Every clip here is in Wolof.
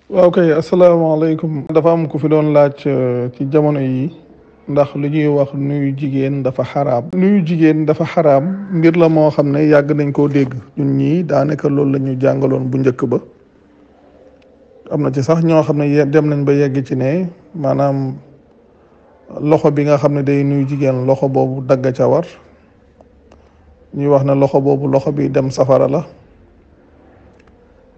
waaw kay asalaamaaleykum. dafa am ku fi doon laaj ci jamono yi ndax lu ñuy wax nuyu jigéen dafa xaraam. nuyu jigéen dafa xaraam mbir la moo xam ne yàgg nañ koo dégg ñun ñii daanaka loolu la ñu jàngaloon bu njëkk ba. am na ci sax ñoo xam ne dem nañ ba yegg ci ne maanaam loxo bi nga xam ne day nuyu jigéen loxo boobu dagg ca war ñuy wax ne loxo boobu loxo bi dem safara la.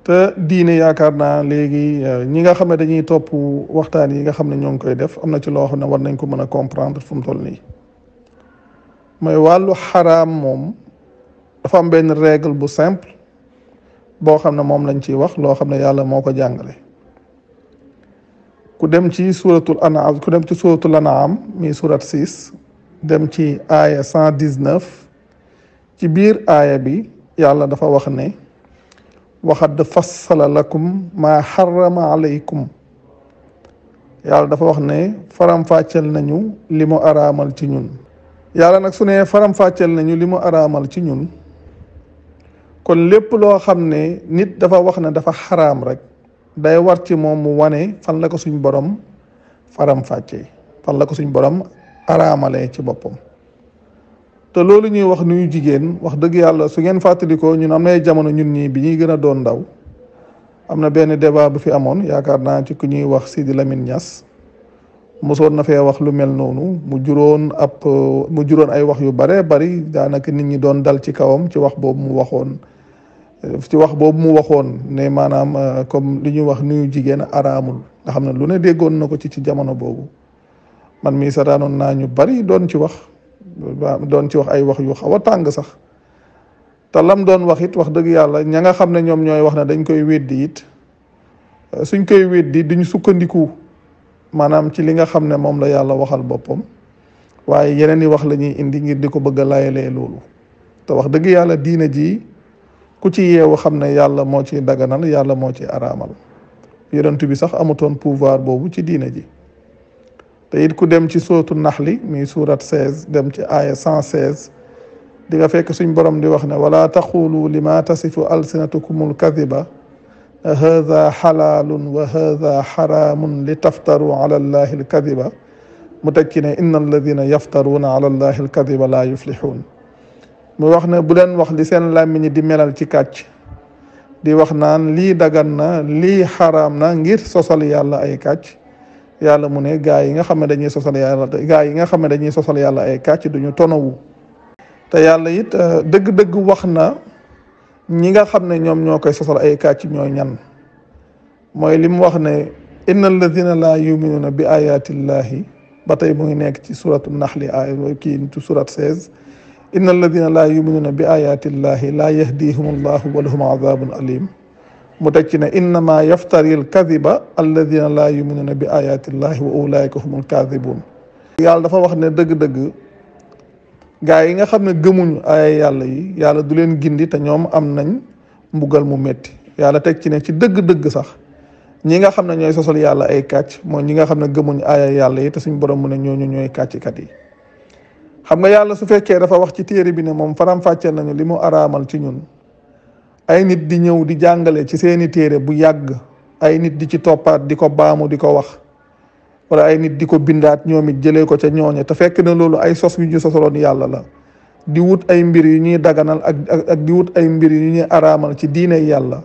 te diine yaakaar naa léegi ñi nga xam ne dañuy topp waxtaan yi nga xam ne ñoo ngi koy def am na ci loo xam ne war nañ ko mën a comprendre fu mu toll nii mooy wàllu xaraam moom dafa am benn règle bu simple boo xam ne moom lañ ciy wax loo xam ne yàlla moo ko jàngale. ku dem ci suratul anaam mi surat 6 dem ci aaya 119 ci biir aaya bi yàlla dafa wax ne waxad fassala lakum maa xarama alaykum yàlla dafa wax ne faram-fàcceel nañu li mu araamal ci ñun. yàlla nag su ne faram-fàcceel nañu li mu araamal ci ñun kon lépp loo xam ne nit dafa wax ne dafa xaraam rek day war ci moom mu wane fan la ko suñ borom faram-fàccee fan la ko suñ borom araamalee ci boppam. te loolu ñuy wax nuyu jigéen wax dëgg yàlla su ngeen fàttalikoo ñun am nay jamono ñun ñii bi ñuy gën a doon ndaw am na benn débat bu fi amoon yaakaar naa ci ku ñuy wax Sidi Lamine Niass mosoon na fee wax lu mel noonu mu juróon ay wax yu bare bari daanaka nit ñi doon dal ci kawam ci wax boobu mu waxoon ne maanaam comme li ñuy wax nuyu jigéen araamul nga xam ne lu ne déggoon na ko ci jamono boobu man mii sataanoon naa ñu bari doon ci wax ay wax yu xaw a tàng sax te lam doon wax it wax dëgg yàlla ña nga xam ne ñoom ñooy wax ne dañ koy weddi it suñ koy weddi duñ sukkandiku maanaam ci li nga xam ne moom la yàlla waxal boppam waaye yeneen i wax la ñuy indi ngir di ko bëgg a layalee loolu. te wax dëgg yàlla diine ji ku ci yeewu xam ne yàlla moo ci daganal yàlla moo ci araamal yonent bi sax amutoon pouvoir boobu ci diine ji. te it ku dem ci suratu naxli mi surat 16 dem ci aaya 116 di nga fekk suñ borom di wax ne wala taqulu lima tasifu alsinatukumul kadiba hadha xalaalun wa hadha xaraamun li taftaru ala allahi alkadiba mu teg ci ne inna alladina yaftaruuna ala allahi alkadiba laa yuflixuun mu wax ne bu leen wax li seen làmmiñi di melal ci kàcc di wax naan lii dagan na lii xaraam na ngir sosal yàlla ay kàcc yàlla mu ne gaa yi nga xam ne dañuy sosal yàlla ay kàcc duñu tonawu. te yàlla it dëgg-dëgg wax na ñi nga xam ne ñoom ñoo koy sosal ay kàcc ñooy ñan mooy li mu wax ne inna alladina laa yuminuuna bi ayatillahi ba tey mu ngi nekk ci suratu naxli ci surat 16 inna alladina laa yuminuuna bi ayatillahi laa yahdihum allahu wa lahum adabun alim mu teg ci ne innama yaftari alkadiba alladina laa yuminuuna bi ayatillahi wa ulaika humul kadibun. yàlla dafa wax ne dëgg-dëgg gaa yi nga xam ne gëmuñ ay yàlla yi yàlla du leen gindi te ñoom am nañ mbugal mu métti yàlla teg ci ne ci dëgg-dëgg sax ñi nga xam ne ñooy sosal yàlla ay kàcc mooy ñi nga xam ne gëmuñ ay yàlla yi te suñ borom mu ne ñooñu ñooy kàcckat yi. xam nga yàlla su fekkee dafa wax ci téere bi ne moom faram-fàcceel nañu li mu araamal ci ñun ay nit di ñëw di jàngale ci seeni téere bu yàgg ay nit di ci toppaat di ko baamu di ko wax wala ay nit di ko bindaat ñoom it jëlee ko ca ñooñe te fekk na loolu ay sos yu ñu sosaloon yàlla la di wut ay mbir yu ñuy daganal ak di wut ay mbir yu ñuy araamal ci diine yàlla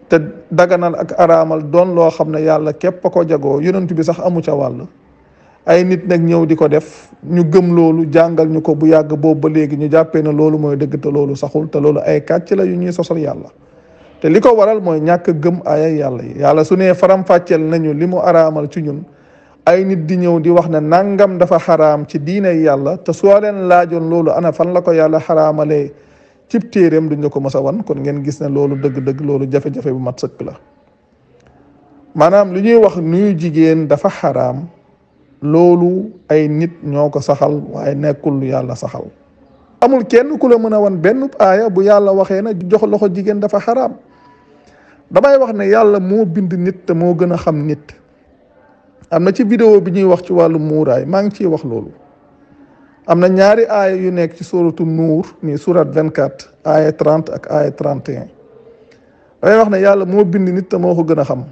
te daganal ak araamal doon loo xam ne yàlla képp a ko jagoo yonent bi sax amu ca wàll ay nit nag ñëw di ko def ñu gëm loolu jàngal ñu ko bu yàgg boobu ba léegi ñu jàppee ne loolu mooy dëgg te loolu saxul te loolu ay kàcc la yu ñuy sosal yàlla te li ko waral mooy ñàkk gëm ay yàlla yi. yàlla su nee faram-fàcceel nañu li mu araamal ci ñun ay nit di ñëw di wax ne nangam dafa xaraam ci diine yàlla te soo leen laajoon loolu ana fan la ko yàlla xaraamalee cib téeréem duñ la ko mës a wan kon ngeen gis ne loolu dëgg-dëgg loolu jafe-jafe bu mat sëkk la. maanaam lu ñuy wax nuyu jigéen dafa xaraam loolu ay nit ñoo ko saxal waaye nekkul lu yàlla saxal. amul kenn ku la mën a wan benn aaya bu yàlla waxee na jox loxo jigéen dafa xaraam damay wax ne yàlla moo bind nit te moo gën a xam nit. am na ci vidéo bi ñuy wax ci wàllu muuraay maa ngi ciy wax loolu am na ñaari aaya yu nekk ci suratu nuur ni surat 24 aaya 30 ak aaya 31 damay wax ne yàlla moo bind nit te moo ko gën a xam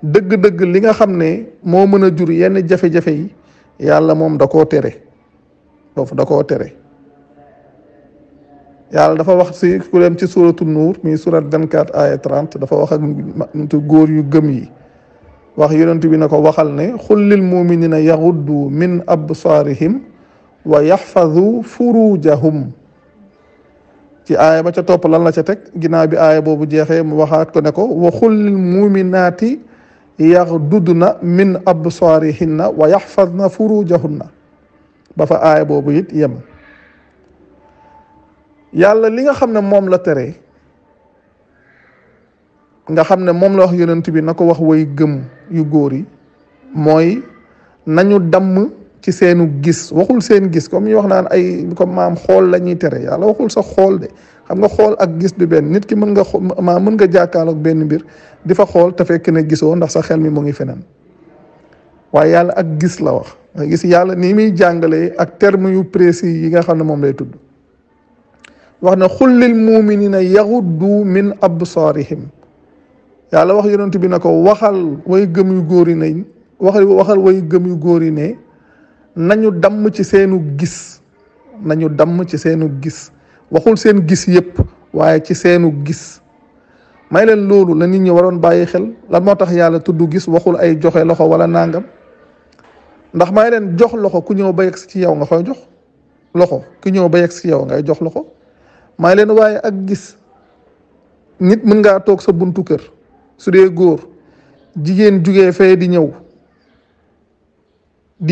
dëgg-dëgg li nga xam ne moo mën a jur yenn jafe-jafe yi yàlla moom da koo tere foofu da koo tere. yàlla dafa wax si ku dem ci suratu nuur mi surat 24 aya 30 dafa wax ak góor yu gëm yi wax yonent bi na ko waxal ne xul lil muminina yaxuddu min absaarihim wa yaxfadu furujahum. ci aaya ba ca topp lan la ca teg ginnaaw bi aaya boobu jeexee mu waxaat ko ne ko wa xul lil muminaati yaxdudna min absaarihinna wa yaxfadna furujahunna ba fa aaya boobu it yem. yàlla li nga xam ne moom la tere nga xam ne moom la wax yonent bi na ko wax way gëm yu góor yi mooy nañu damm ci seenu gis. waxul seen gis comme ñu wax naan ay comme maam xool la ñuy tere yàlla waxul sa xool de xam nga xool ak gis du benn. nit ki mën nga jàkkaarloog benn mbir di fa xool te fekk ne gisoo ndax sa xel mi mu ngi feneen waaye yàlla ak gis la wax. nga gis yàlla nii muy jàngalee ak terme yu précis yi nga xam ne moom lay tudd. wax na xul lil muminina yaxuddu min absaarihim yàlla wax yonent bi na ko waxal way gëm yu góor yi nañ waxal way gëm yu góor yi ne nañu damm ci seenu gis. nañu damm ci seenu gis waxul seen gis yépp waaye ci seenu gis. may leen loolu la nit ñi waroon bàyyi xel lan moo tax yàlla tudd gis waxul ay joxe loxo wala nangam ndax may leen jox loxo ku ñëw ba yegg ci yow nga koy jox loxo ku ñëw ba yegg ci yow ngay jox loxo. may leen waaye ak gis nit mën ngaa toog sa buntu kër su dee góor jigéen jugee fee di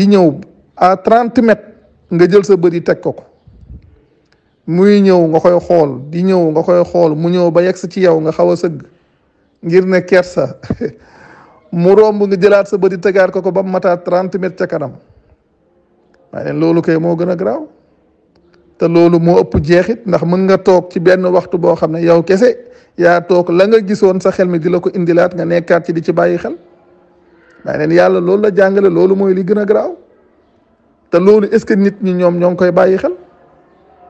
ñëw à 30 mètres nga jël sa bëri teg ko muy ñëw nga koy xool di ñëw nga koy xool mu ñëw ba yegg ci yow nga xaw a sëgg ngir ne kersa mu romb nga jëlaat sa bëri tegaat ko ba mu mataat 30 mètres ca kanam may leen loolu kay moo gën a garaaw. te loolu moo ëpp jeexit ndax mën nga toog ci benn waxtu boo xam ne yow kese yaa toog la nga gisoon sa xel mi di la ko indilaat nga nekkaat ci di ci bàyyi xel waaye neen yàlla loolu la jàngale loolu mooy li gën a garaaw. te loolu est-ce que nit ñi ñoom ñoo ngi koy bàyyi xel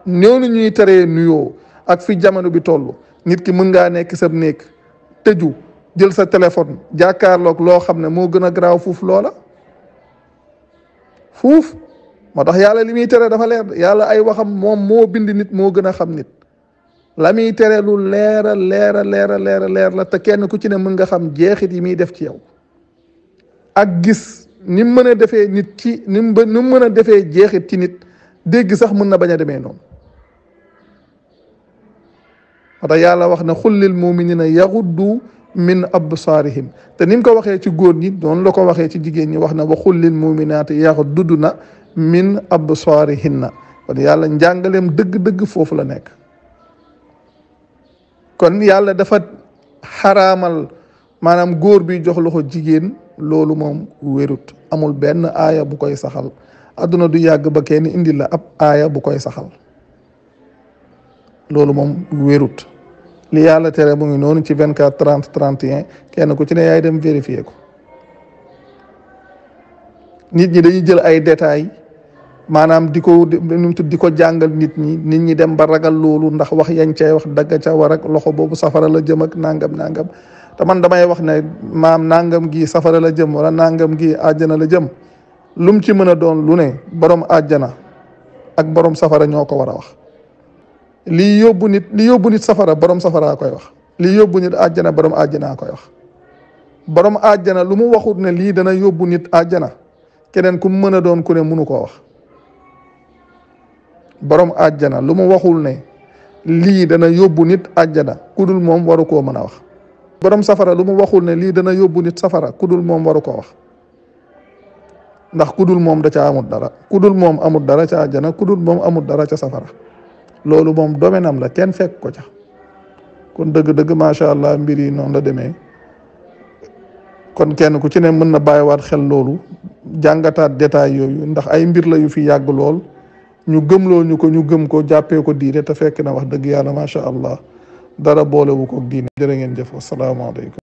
ñoonu ñuy teree nuyoo ak fi jamono bi toll nit ki mën ngaa nekk sa néeg tëju jël sa téléphone jàkkaarloog loo xam ne moo gën a garaaw fuuf loola fuuf. moo tax yàlla li muy tere dafa leer yàlla ay waxam moom moo bind nit moo gën a xam nit la muy tere lu leer la te kenn ku ci ne mën nga xam jeexit yi muy def ci yow ak gis ni mu mën a defee nit ci ni mu mën a defee jeexit ci nit dégg sax mën na bañ a demee noonu. moo tax yàlla wax na xul lil muminina yaxuddu min absaarihim te ni mu ko waxee ci góor ñi noonu la ko waxee ci jigéen ñi wax na wa xul lil muminaati yaxudduna min absaarihinna kon yàlla njàngaleem dëgg-dëgg foofu la nekk. kon yàlla dafa xaraamal maanaam góor bi jox loxo jigéen loolu moom wérut amul benn aaya bu koy saxal adduna du yàgg ba kenn indi la ab aaya bu koy saxal loolu moom wérut li yàlla tere mu ngi noonu ci 24 30 31 kenn ku ci ne yaay dem vérifier ko. nit ñi dañuy jël ay détails maanaam di ko jàngal nit ñi dem ba ragal loolu ndax wax yañ cay wax dagga ca war ak loxo boobu safara la jëm ak nangam te man damay wax ne maam nangam gi safara la jëm wala nangam gi àjjana la jëm lum ci mën a doon lu ne borom àjjana ak borom safara ñoo ko war a wax. li yóbbu nit safara borom safaraa koy wax li yóbbu nit àjjana borom àjjanaa koy wax. borom àjjana lu mu waxut ne lii dana yóbbu nit àjjana keneen ku mu mën a doon ku ne mënu koo wax. borom àjjana lu mu waxul ne lii dana yóbbu nit àjjana kudul moom waru koo mën a wax. borom safara lu mu waxul ne lii dana yóbbu nit safara kudul moom waru koo wax ndax kudul moom da ca amul dara kudul moom amul dara ca àjjana kudul moom amul dara ca safara loolu moom domaine am la kenn fekk ko ca. kon dëgg-dëgg macha allah mbir yi noonu la demee kon kenn ku ci ne mën na bàyyiwaat xel loolu jàngataat détail yooyu ndax ay mbir la yu fi yàgg lool ñu gëmloo ñu ko ñu gëm ko jàppee ko diine te fekk na wax dëgg yàlla macha allah dara boolewu ko diine. jërë ngeen jëf wasalaamaaleykum.